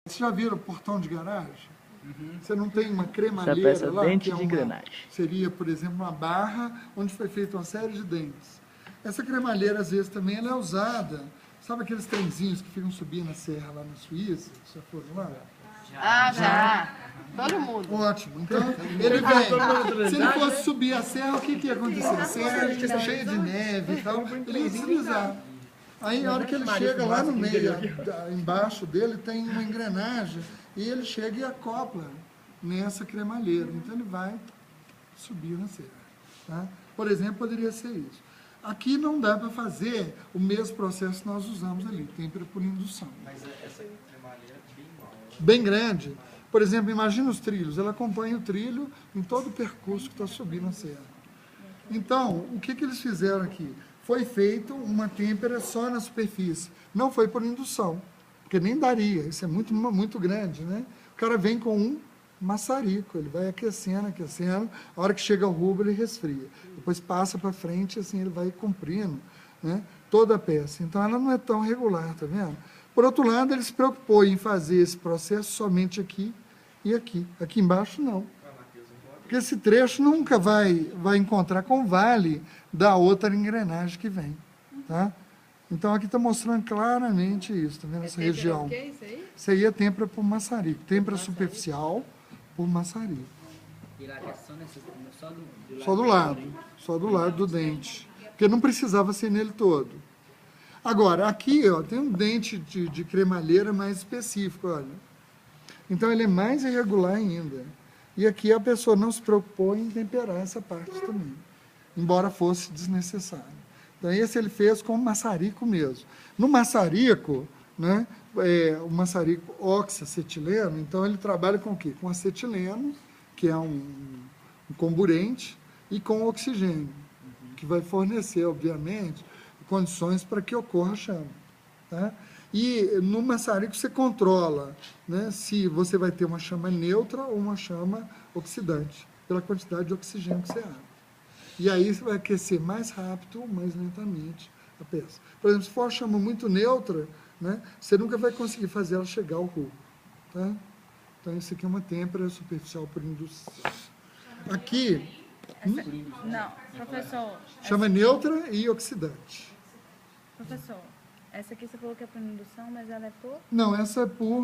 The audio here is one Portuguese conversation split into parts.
Vocês já viram o portão de garagem? Você não tem uma Essa cremalheira peça lá? dente que é de engrenagem. Seria, por exemplo, uma barra onde foi feita uma série de dentes. Essa cremalheira, às vezes, também ela é usada. Sabe aqueles trenzinhos que ficam subindo a serra lá na Suíça? Já foram lá? Já. Todo mundo. Ótimo. Então, ele vem. Se ele fosse subir a serra, o que ia acontecer? A serra cheia de neve e tal, ele ia deslizar. Aí, a hora que ele chega lá no meio, embaixo dele, tem uma engrenagem, e ele chega e acopla nessa cremalheira. Então, ele vai subir na serra. Tá? Por exemplo, poderia ser isso. Aqui não dá para fazer o mesmo processo que nós usamos ali, têmpera por indução. Mas essa cremalheira é bem maior. Bem grande. Por exemplo, imagina os trilhos. Ela acompanha o trilho em todo o percurso que está subindo a serra. Então, o que eles fizeram aqui? Foi feito uma têmpera só na superfície. Não foi por indução, porque nem daria. Isso é muito, muito grande, né? O cara vem com um maçarico, ele vai aquecendo, aquecendo. A hora que chega ao rubro, ele resfria. Depois passa para frente, assim, ele vai comprindo, né, toda a peça. Então, ela não é tão regular, tá vendo? Por outro lado, ele se preocupou em fazer esse processo somente aqui e aqui. Aqui embaixo, não. Porque esse trecho nunca vai encontrar com o vale da outra engrenagem que vem, tá? Então, aqui está mostrando claramente isso, tá vendo? Essa região. O que é isso aí? Isso aí é têmpera por maçarico. Têmpera superficial por maçarico. E lá é Só do lado do dente. Porque não precisava ser nele todo. Agora, aqui, ó, tem um dente de cremalheira mais específico, olha. Então, ele é mais irregular ainda. E aqui a pessoa não se preocupou em temperar essa parte também, embora fosse desnecessário. Então, esse ele fez com maçarico mesmo. No maçarico, né, o maçarico oxacetileno, então ele trabalha com o quê? Com acetileno, que é um comburente, e com oxigênio, que vai fornecer, obviamente, condições para que ocorra a chama. Tá? E no maçarico você controla, né, se você vai ter uma chama neutra ou uma chama oxidante, pela quantidade de oxigênio que você abre. E aí você vai aquecer mais rápido ou mais lentamente a peça. Por exemplo, se for uma chama muito neutra, né, você nunca vai conseguir fazer ela chegar ao rubro. Tá? Então, isso aqui é uma têmpera superficial por indução. Aqui, Não, professor. chama neutra e oxidante. Professor, essa aqui você falou que é por indução, mas ela é por Não, essa é por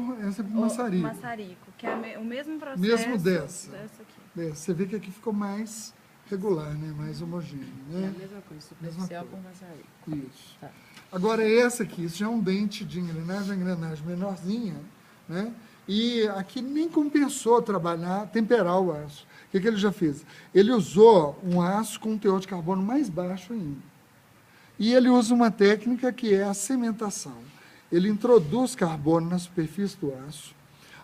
maçarico. maçarico, que é o mesmo processo Mesmo dessa. aqui. Você vê que aqui ficou mais regular, né? Mais homogêneo. É a Né? mesma coisa, superficial com maçarico. Isso. Tá. Agora, essa aqui, isso já é um dente de engrenagem, uma engrenagem menorzinha, né? E aqui nem compensou temperar o aço. O que ele já fez? Ele usou um aço com um teor de carbono mais baixo ainda. E ele usa uma técnica que é a cementação. Ele introduz carbono na superfície do aço,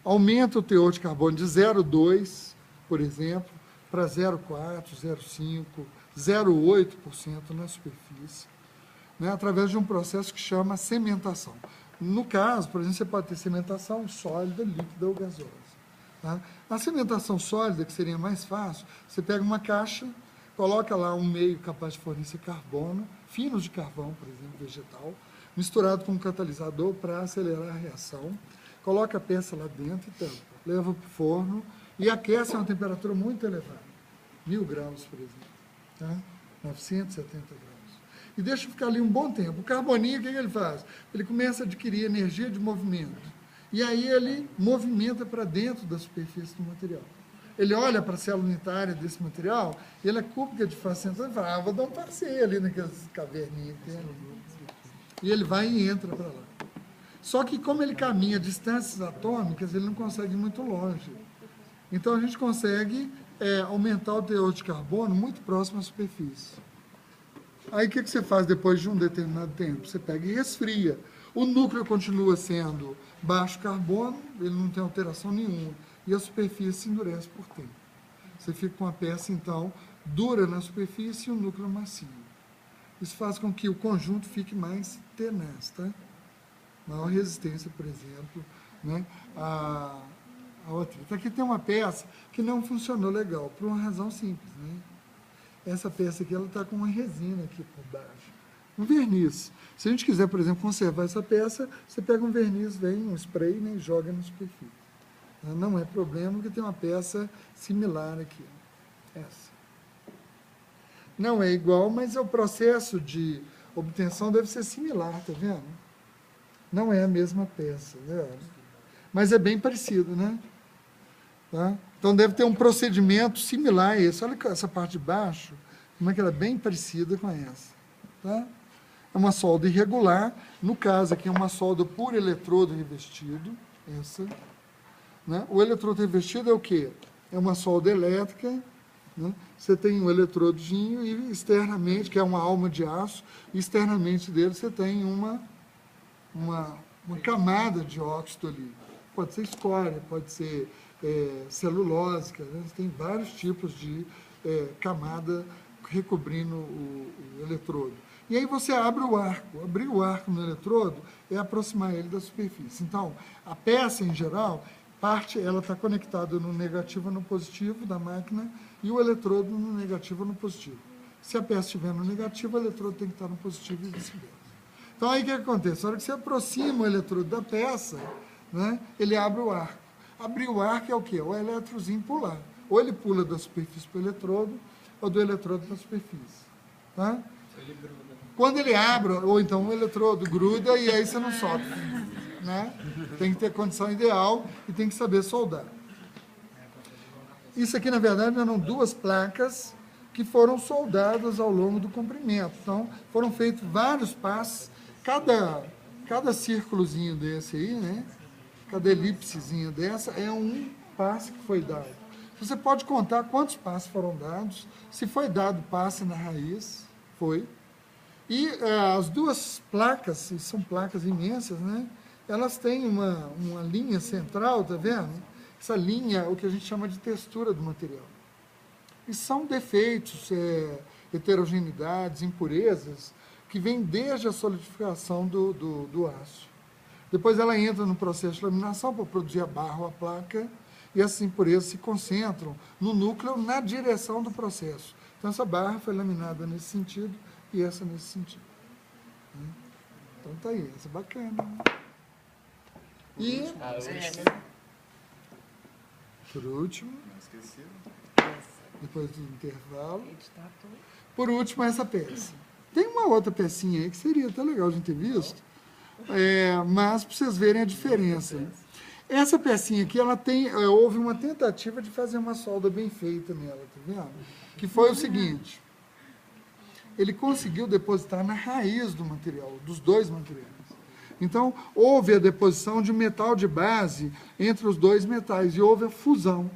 aumenta o teor de carbono de 0,2, por exemplo, para 0,4, 0,5, 0,8% na superfície, né, através de um processo que chama cementação. No caso, por exemplo, você pode ter cementação sólida, líquida ou gasosa. Tá? A cimentação sólida, que seria mais fácil, você pega uma caixa, coloca lá um meio capaz de fornecer carbono, finos de carvão, por exemplo, vegetal, misturado com um catalisador para acelerar a reação, coloca a peça lá dentro e tampa, leva para o forno e aquece a uma temperatura muito elevada, 1000 graus, por exemplo, tá? 970 graus. E deixa ficar ali um bom tempo. O carboninho, o que ele faz? Ele começa a adquirir energia de movimento. E aí ele movimenta para dentro da superfície do material. Ele olha para a célula unitária desse material, e ele é cúbica de face central e fala, vou dar um passeio ali naquelas caverninhas que tem ali. E ele vai e entra para lá. Só que como ele caminha a distâncias atômicas, ele não consegue ir muito longe. Então a gente consegue aumentar o teor de carbono muito próximo à superfície. Aí o que você faz depois de um determinado tempo? Você pega e resfria. O núcleo continua sendo baixo carbono, ele não tem alteração nenhuma. E a superfície se endurece por tempo. Você fica com a peça, então, dura na superfície e o núcleo macio. Isso faz com que o conjunto fique mais tenaz, tá? Maior resistência, por exemplo, né, a outra. Então, aqui tem uma peça que não funcionou legal, por uma razão simples, né? Essa peça aqui, ela está com uma resina aqui por baixo. Um verniz. Se a gente quiser, por exemplo, conservar essa peça, você pega um verniz, vem um spray, né, e joga na superfície. Não é problema, porque tem uma peça similar aqui. Essa. Não é igual, mas o processo de obtenção deve ser similar, tá vendo? Não é a mesma peça, né? Mas é bem parecido, né? Tá? Então deve ter um procedimento similar a esse. Olha essa parte de baixo, como é que ela é bem parecida com essa. Tá? É uma solda irregular. No caso aqui é uma solda por eletrodo revestido. Essa. Né? O eletrodo revestido é o quê? É uma solda elétrica. Né? Você tem um eletrodinho e externamente, que é uma alma de aço, e externamente dele você tem uma camada de óxido ali. Pode ser escória, pode ser celulósica, né? Você tem vários tipos de camada recobrindo o eletrodo. E aí você abre o arco. Abrir o arco no eletrodo é aproximar ele da superfície. Então, a peça, em geral, ela está conectada no negativo e no positivo da máquina e o eletrodo no negativo e no positivo. Se a peça estiver no negativo, o eletrodo tem que estar no positivo e vice-versa. Então, aí o que acontece? Na hora que você aproxima o eletrodo da peça, né, ele abre o arco. Abrir o arco é o quê? O eletrozinho pular. Ou ele pula da superfície para o eletrodo, ou do eletrodo para a superfície. Tá? Ele gruda. Quando ele abre, ou então o eletrodo gruda e aí você não solta. Né? Tem que ter condição ideal e tem que saber soldar. Isso aqui, na verdade, eram 2 placas que foram soldadas ao longo do comprimento. Então, foram feitos vários passos. Cada círculozinho desse aí, né? Cada elipsezinha dessa é um passe que foi dado. Você pode contar quantos passos foram dados, se foi dado passe na raiz, foi. E as 2 placas, são placas imensas, né? Elas têm uma linha central, tá vendo? Essa linha é o que a gente chama de textura do material. E são defeitos, heterogeneidades, impurezas, que vêm desde a solidificação do aço. Depois ela entra no processo de laminação para produzir a barra ou a placa, e essas impurezas se concentram no núcleo na direção do processo. Então essa barra foi laminada nesse sentido e essa nesse sentido. Então tá aí, essa é bacana. E, por último, depois do intervalo, por último, essa peça. Tem uma outra pecinha aí que seria até legal de ter visto, mas para vocês verem a diferença. Essa pecinha aqui, houve uma tentativa de fazer uma solda bem feita nela, tá vendo? Que foi o seguinte, ele conseguiu depositar na raiz do material, dos 2 materiais. Então, houve a deposição de metal de base entre os 2 metais e houve a fusão,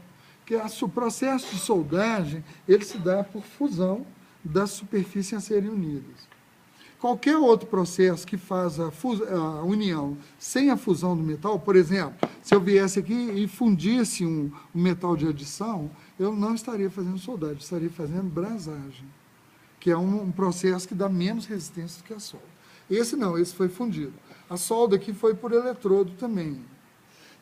que o processo de soldagem, ele se dá por fusão das superfícies a serem unidas. Qualquer outro processo que faz a união sem a fusão do metal, por exemplo, se eu viesse aqui e fundisse um metal de adição, eu não estaria fazendo soldagem, estaria fazendo brasagem, que é um processo que dá menos resistência do que a solda. Esse não, esse foi fundido. A solda aqui foi por eletrodo também.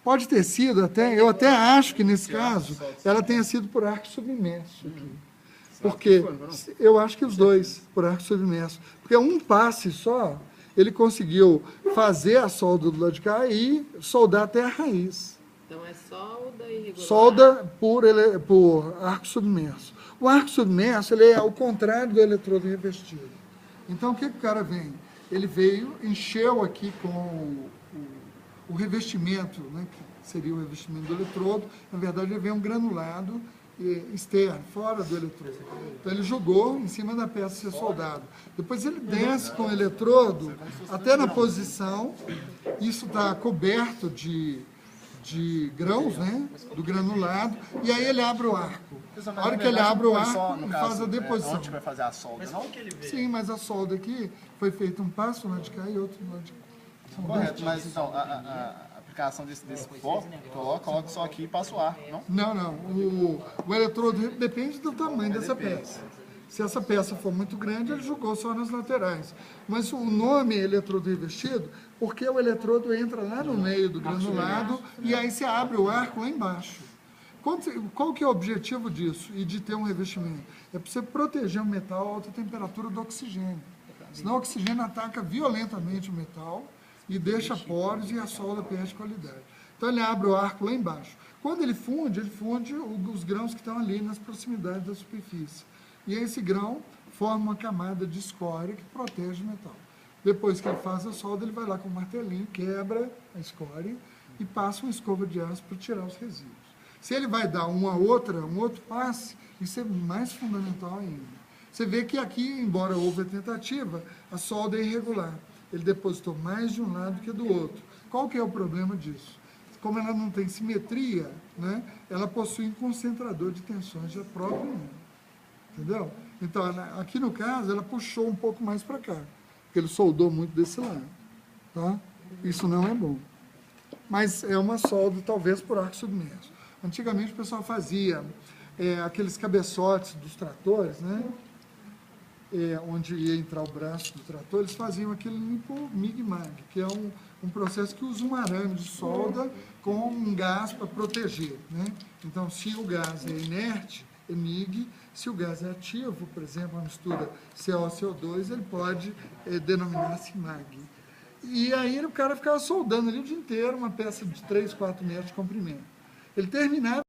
Pode ter sido eu até acho que nesse caso, ela tenha sido por arco submerso aqui. Porque eu acho que os 2, por arco submerso. Porque um passe só, ele conseguiu fazer a solda do lado de cá e soldar até a raiz. Então é solda irregular. Solda por arco submerso. O arco submerso, ele é ao contrário do eletrodo revestido. Então, o que o cara vem? Ele veio, encheu aqui com o revestimento, né, que seria o revestimento do eletrodo. Na verdade, ele vem um granulado externo, fora do eletrodo. Então, ele jogou em cima da peça ser soldado. Depois, ele desce com o eletrodo até na posição. Isso está coberto de grãos, né, do granulado, e aí ele abre o arco. A hora que ele abre o arco, ele faz a deposição. Onde vai fazer a solda, não? Sim, mas a solda aqui foi feito um passo lá de cá e outro lá de cá. Correto, mas então, a aplicação desse pó, coloca só aqui e passa o arco, não? Não. O eletrodo depende do tamanho dessa peça. Se essa peça for muito grande, ele jogou só nas laterais. Mas o nome é eletrodo revestido porque o eletrodo entra lá no meio do granulado e aí você abre o arco lá embaixo. Qual que é o objetivo disso e de ter um revestimento? É para você proteger o metal a alta temperatura do oxigênio. Senão o oxigênio ataca violentamente o metal e deixa poros e a solda perde qualidade. Então ele abre o arco lá embaixo. Quando ele funde os grãos que estão ali nas proximidades da superfície. E esse grão forma uma camada de escória que protege o metal. Depois que ele faz a solda, ele vai lá com o martelinho, quebra a escória e passa uma escova de aço para tirar os resíduos. Se ele vai dar um outro passe, isso é mais fundamental ainda. Você vê que aqui, embora houve a tentativa, a solda é irregular. Ele depositou mais de um lado que do outro. Qual que é o problema disso? Como ela não tem simetria, né, ela possui um concentrador de tensões da própria unha. Entendeu? Então, aqui no caso, ela puxou um pouco mais para cá, porque ele soldou muito desse lado. Tá? Isso não é bom. Mas é uma solda, talvez, por arco submerso. Antigamente, o pessoal fazia aqueles cabeçotes dos tratores, né? Onde ia entrar o braço do trator, eles faziam aquele limpo mig-mag, que é um processo que usa um arame de solda com um gás para proteger, né? Então, se o gás é inerte, é MIG, se o gás é ativo, por exemplo, uma mistura CO2, ele pode denominar-se MAG. E aí o cara ficava soldando ali o dia inteiro, uma peça de 3, 4 metros de comprimento. Ele terminava